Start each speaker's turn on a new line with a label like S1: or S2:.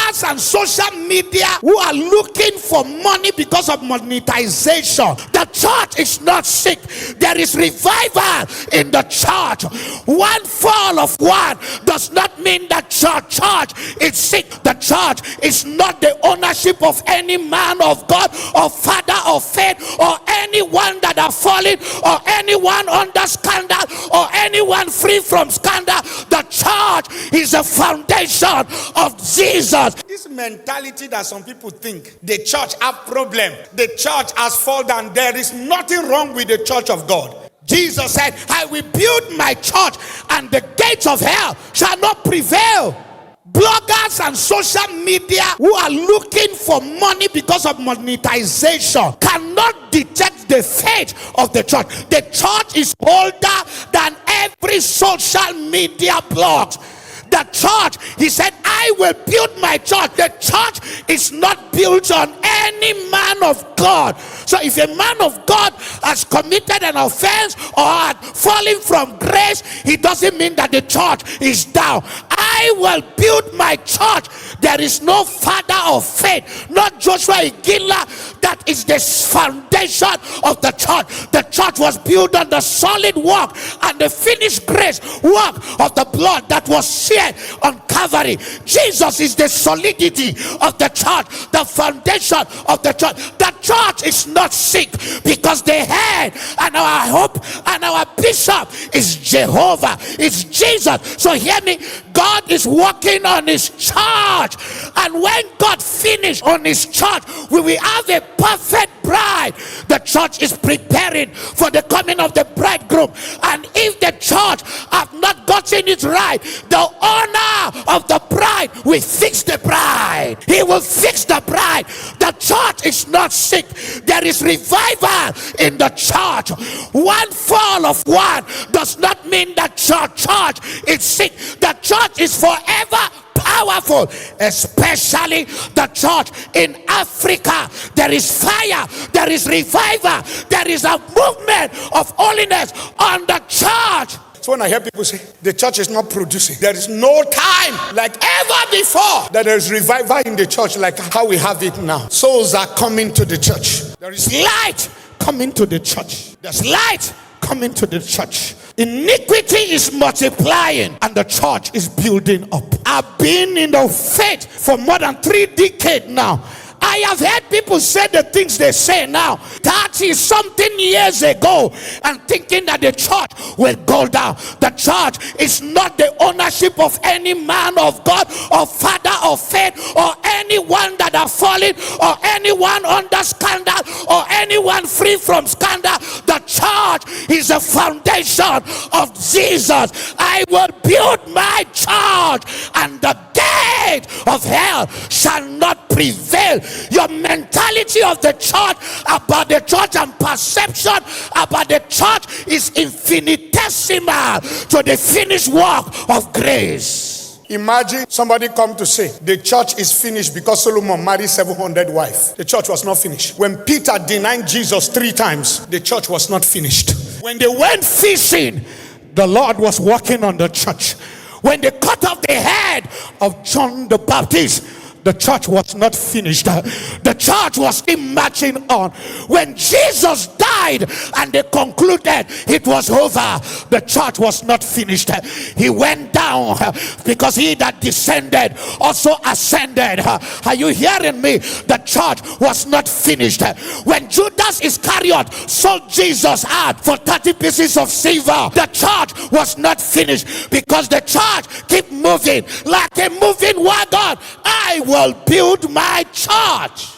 S1: bloggers and social media who are looking for money because of monetization. The church is not sick. There is revival in the church. One fall of one does not mean that church is sick. The church is not the ownership of any man of God or father of faith or anyone that are fallen or anyone under scandal or anyone free from scandal. The church is a foundation of Jesus.
S2: This mentality that some people think the church have problem, the church has fallen, there is nothing wrong with the church of God.
S1: Jesus said, I will build my church and the gates of hell shall not prevail. Bloggers and social media who are looking for money because of monetization cannot detect the faith of the church. The church is older than every social media blog. The church, he said, I will build my church. The church is not built on any man of God. So if a man of God has committed an offense or had fallen from grace, it doesn't mean that the church is down. I will build my church. There is no father of faith, not Joshua Iginla, that is the foundation of the church. The church was built on the solid work and the finished grace work of the blood that was shed on Calvary. Jesus is the solidity of the church, the foundation of the church. The church is not sick because the head and our hope and our bishop is Jehovah, it's Jesus. So hear me, God is working on his church, and when God finishes on his church, we will have a perfect bride. The church is preparing for the coming of the bridegroom, and if the church have not gotten it right, the owner of the bride will fix the bride. He will fix the bride. The church is not sick. There is revival in the church. One fall of one does not mean that church is sick. The church is forever powerful, especially the church in Africa. There is fire, there is revival, there is a movement of holiness on the church.
S2: So when I hear people say the church is not producing, there is no time like ever before that there is revival in the church like how we have it now. Souls are coming to the church.
S1: There is light coming to the church. There's light coming to the church. Iniquity is multiplying and the church is building up. I've been in the faith for more than 3 decades now. I have heard people say the things they say now 30-something years ago and thinking that the church will go down. The church is not the ownership of any man of God or father of faith or anyone that are fallen or anyone under scandal or anyone free from scandal. The church is a foundation of Jesus. I will build my church and the gate of hell shall not prevail. Your mentality of the church about the church and perception about the church is infinitesimal to the finished work of grace.
S2: Imagine somebody come to say the church is finished because Solomon married 700 wives. The church was not finished. When Peter denied Jesus 3 times, the church was not finished.
S1: When they went fishing, the Lord was working on the church. When they cut off the head of John the Baptist, the church was not finished. The church was still marching on. When Jesus died and they concluded it was over, the church was not finished. He went down because he that descended also ascended. Are you hearing me? The church was not finished. When Judas Iscariot sold Jesus out for 30 pieces of silver, the church was not finished because the church keep moving like a moving wagon. I will build my church.